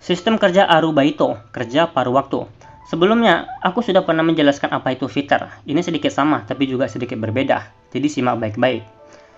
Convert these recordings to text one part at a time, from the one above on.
Sistem kerja Arubaito, kerja paruh waktu. Sebelumnya, aku sudah pernah menjelaskan apa itu fitter. Ini sedikit sama, tapi juga sedikit berbeda. Jadi simak baik-baik.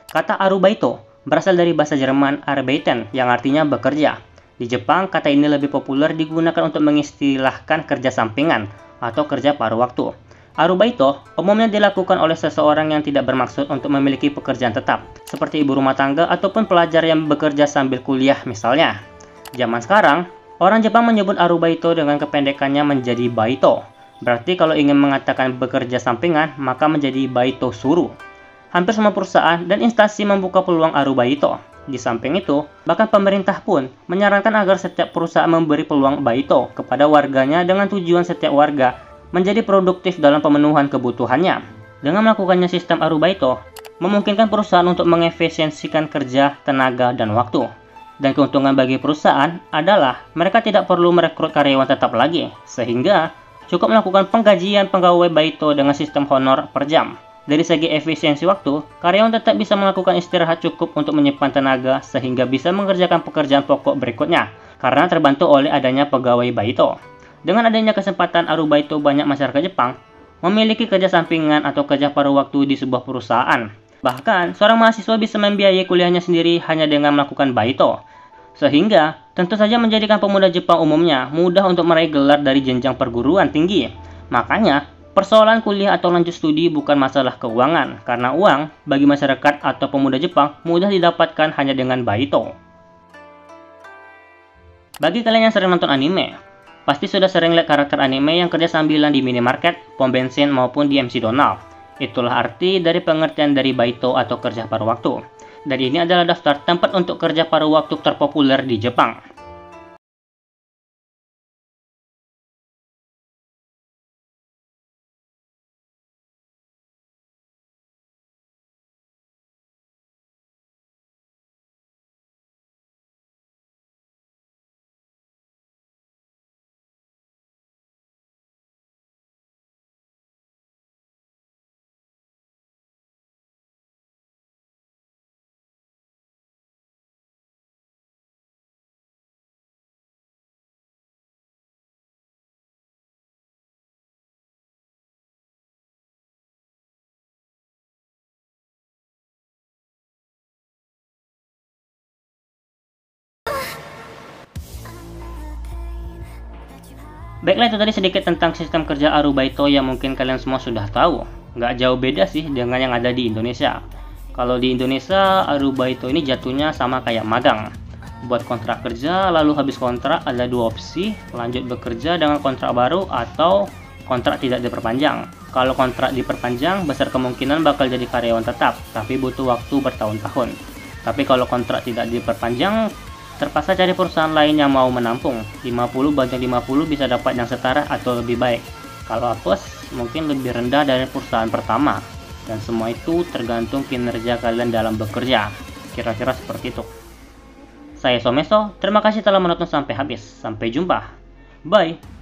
Kata Arubaito berasal dari bahasa Jerman arbeiten, yang artinya bekerja. Di Jepang, kata ini lebih populer digunakan untuk mengistilahkan kerja sampingan atau kerja paruh waktu. Arubaito umumnya dilakukan oleh seseorang yang tidak bermaksud untuk memiliki pekerjaan tetap, seperti ibu rumah tangga ataupun pelajar yang bekerja sambil kuliah misalnya. Zaman sekarang, orang Jepang menyebut Arubaito dengan kependekannya menjadi Baito. Berarti kalau ingin mengatakan bekerja sampingan, maka menjadi Baito Suru. Hampir semua perusahaan dan instansi membuka peluang Arubaito. Di samping itu, bahkan pemerintah pun menyarankan agar setiap perusahaan memberi peluang Baito kepada warganya dengan tujuan setiap warga menjadi produktif dalam pemenuhan kebutuhannya. Dengan melakukannya sistem Arubaito, memungkinkan perusahaan untuk mengefisiensikan kerja, tenaga, dan waktu. Dan keuntungan bagi perusahaan adalah mereka tidak perlu merekrut karyawan tetap lagi, sehingga cukup melakukan penggajian pegawai Baito dengan sistem honor per jam. Dari segi efisiensi waktu, karyawan tetap bisa melakukan istirahat cukup untuk menyimpan tenaga sehingga bisa mengerjakan pekerjaan pokok berikutnya, karena terbantu oleh adanya pegawai Baito. Dengan adanya kesempatan Arubaito, banyak masyarakat Jepang memiliki kerja sampingan atau kerja paruh waktu di sebuah perusahaan. Bahkan, seorang mahasiswa bisa membiayai kuliahnya sendiri hanya dengan melakukan Baito. Sehingga, tentu saja menjadikan pemuda Jepang umumnya mudah untuk meraih gelar dari jenjang perguruan tinggi. Makanya, persoalan kuliah atau lanjut studi bukan masalah keuangan, karena uang bagi masyarakat atau pemuda Jepang mudah didapatkan hanya dengan Baito. Bagi kalian yang sering nonton anime, pasti sudah sering lihat karakter anime yang kerja sambilan di minimarket, pom bensin, maupun di MC Donald. Itulah arti dari pengertian dari Baito atau kerja paruh waktu. Dan ini adalah daftar tempat untuk kerja paruh waktu terpopuler di Jepang. Baiklah, itu tadi sedikit tentang sistem kerja Arubaito yang mungkin kalian semua sudah tahu. Nggak jauh beda sih dengan yang ada di Indonesia. Kalau di Indonesia, Arubaito ini jatuhnya sama kayak magang. Buat kontrak kerja, lalu habis kontrak ada dua opsi, lanjut bekerja dengan kontrak baru atau kontrak tidak diperpanjang. Kalau kontrak diperpanjang, besar kemungkinan bakal jadi karyawan tetap, tapi butuh waktu bertahun-tahun. Tapi kalau kontrak tidak diperpanjang, terpaksa cari perusahaan lain yang mau menampung. 50/50 bisa dapat yang setara atau lebih baik. Kalau apes, mungkin lebih rendah dari perusahaan pertama. Dan semua itu tergantung kinerja kalian dalam bekerja. Kira-kira seperti itu. Saya Someso, terima kasih telah menonton sampai habis. Sampai jumpa. Bye.